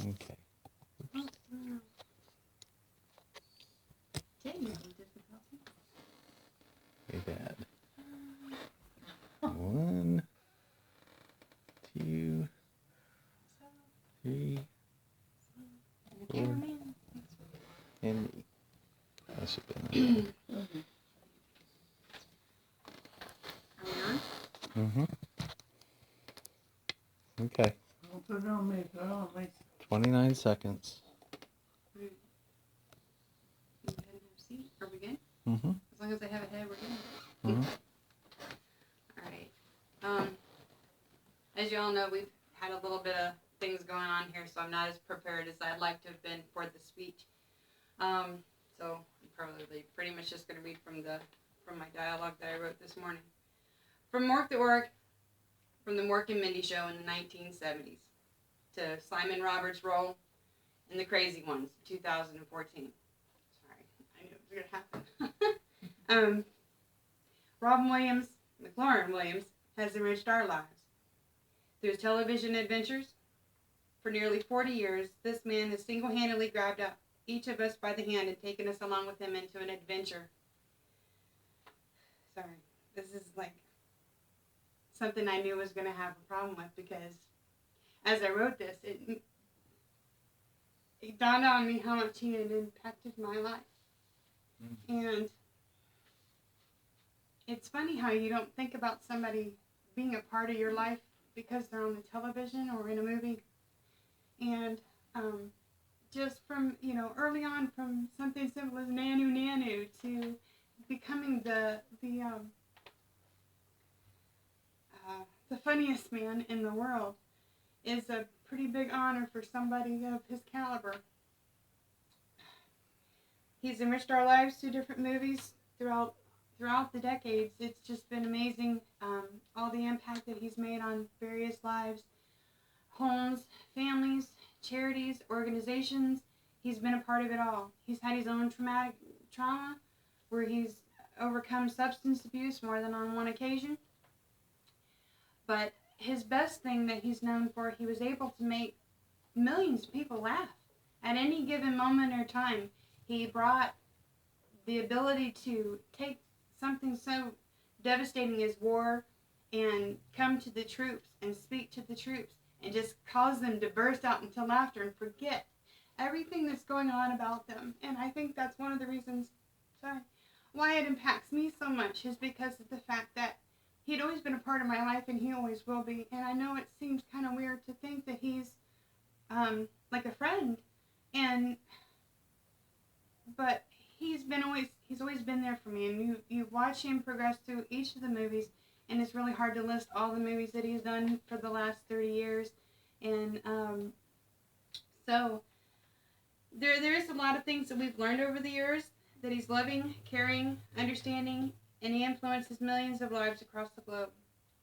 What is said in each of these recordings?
Okay. Oops. Very bad. 1, 2, 3, 4, and me. That should have been Are we on? Mm-hmm. Okay. I'll put it on me. Put it on me. 29 seconds. You go ahead and have a seat. Are we good? Mm-hmm. As long as I have a head, we're good. Mm-hmm. All right. As you all know, we've had a little bit of things going on here, so I'm not as prepared as I'd like to have been for the speech. So I'm probably pretty much just going to read from my dialogue that I wrote this morning. From Mork the Orc, from the Mork and Mindy show in the 1970s, to Simon Roberts' role in The Crazy Ones, 2014. Sorry, I knew it was going to happen. Robin Williams, McLaurin Williams, has enriched our lives. Through his television adventures, for nearly 40 years, this man has single-handedly grabbed up each of us by the hand and taken us along with him into an adventure. Sorry, this is like something I knew was going to have a problem with, because as I wrote this, it dawned on me how much he had impacted my life. And it's funny how you don't think about somebody being a part of your life because they're on the television or in a movie. And just from, early on, from something simple as Nanu Nanu to becoming the funniest man in the world is a pretty big honor for somebody of his caliber. He's enriched our lives through different movies throughout the decades. It's just been amazing, all the impact that he's made on various lives, homes, families, charities, organizations. He's been a part of it all. He's had his own trauma where he's overcome substance abuse more than on one occasion. But his best thing that he's known for, he was able to make millions of people laugh. At any given moment or time, he brought the ability to take something so devastating as war and come to the troops and speak to the troops and just cause them to burst out into laughter and forget everything that's going on about them. And I think that's one of the reasons why it impacts me so much, is because of the fact that he'd always been a part of my life and he always will be. And I know it seems kind of weird to think that he's like a friend, but he's always been there for me. And you watch him progress through each of the movies, and it's really hard to list all the movies that he's done for the last 30 years. And so there is a lot of things that we've learned over the years, that he's loving, caring, understanding, and he influences millions of lives across the globe.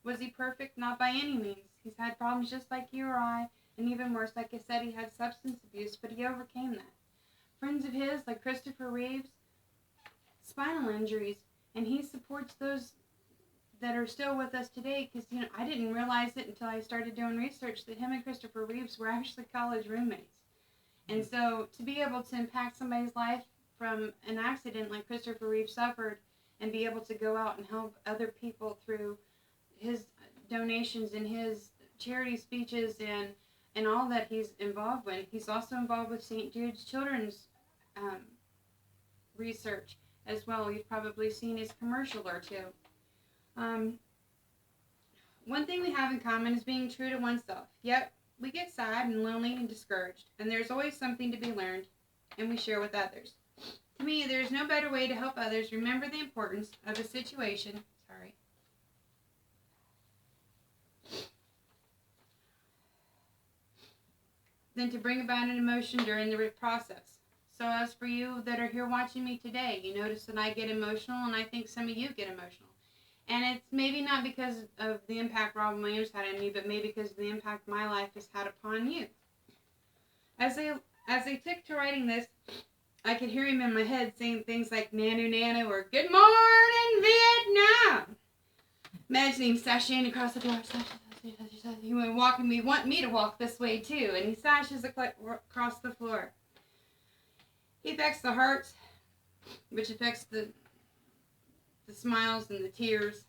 Was he perfect? Not by any means. He's had problems just like you or I, and even worse, like I said, he had substance abuse, but he overcame that. Friends of his, like Christopher Reeves, spinal injuries, and he supports those that are still with us today, because I didn't realize it until I started doing research that him and Christopher Reeves were actually college roommates. And so to be able to impact somebody's life from an accident like Christopher Reeves suffered, and be able to go out and help other people through his donations and his charity speeches and all that he's involved with. He's also involved with St. Jude's Children's research as well. You've probably seen his commercial or two. One thing we have in common is being true to oneself. Yet we get sad and lonely and discouraged, and there's always something to be learned, and we share with others. To me, there's no better way to help others remember the importance of a situation than to bring about an emotion during the process. So as for you that are here watching me today, you notice that I get emotional, and I think some of you get emotional. And it's maybe not because of the impact Robin Williams had on me, but maybe because of the impact my life has had upon you. As I took to writing this, I could hear him in my head saying things like Nanu Nanu or Good Morning Vietnam. Imagining him sashaying across the door. he went walking me, want me to walk this way too, and he sashes across the floor. He affects the hearts, which affects the smiles and the tears,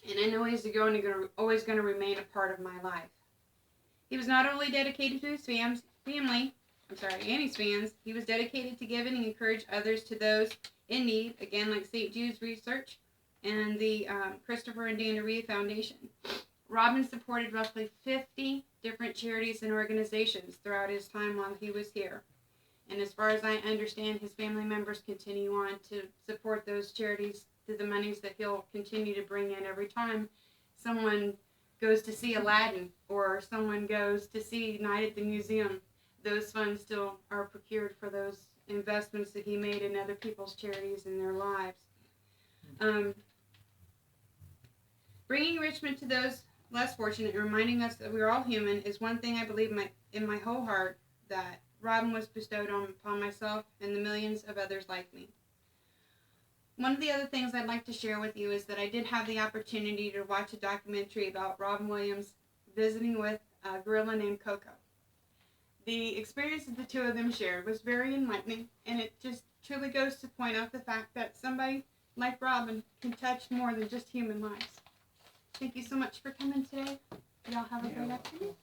and I know he's always going to remain a part of my life. He was not only dedicated to his family, and his fans, he was dedicated to giving and encourage others to those in need, again, like St. Jude's Research and the Christopher and Dana Reeve Foundation. Robin supported roughly 50 different charities and organizations throughout his time while he was here. And as far as I understand, his family members continue on to support those charities through the monies that he'll continue to bring in every time someone goes to see Aladdin or someone goes to see Night at the Museum. Those funds still are procured for those investments that he made in other people's charities and their lives. Bringing enrichment to those less fortunate and reminding us that we are all human is one thing I believe in my whole heart that Robin was bestowed upon myself and the millions of others like me. One of the other things I'd like to share with you is that I did have the opportunity to watch a documentary about Robin Williams visiting with a gorilla named Coco. The experience that the two of them shared was very enlightening, and it just truly goes to point out the fact that somebody like Robin can touch more than just human lives. Thank you so much for coming today. Y'all have a great afternoon.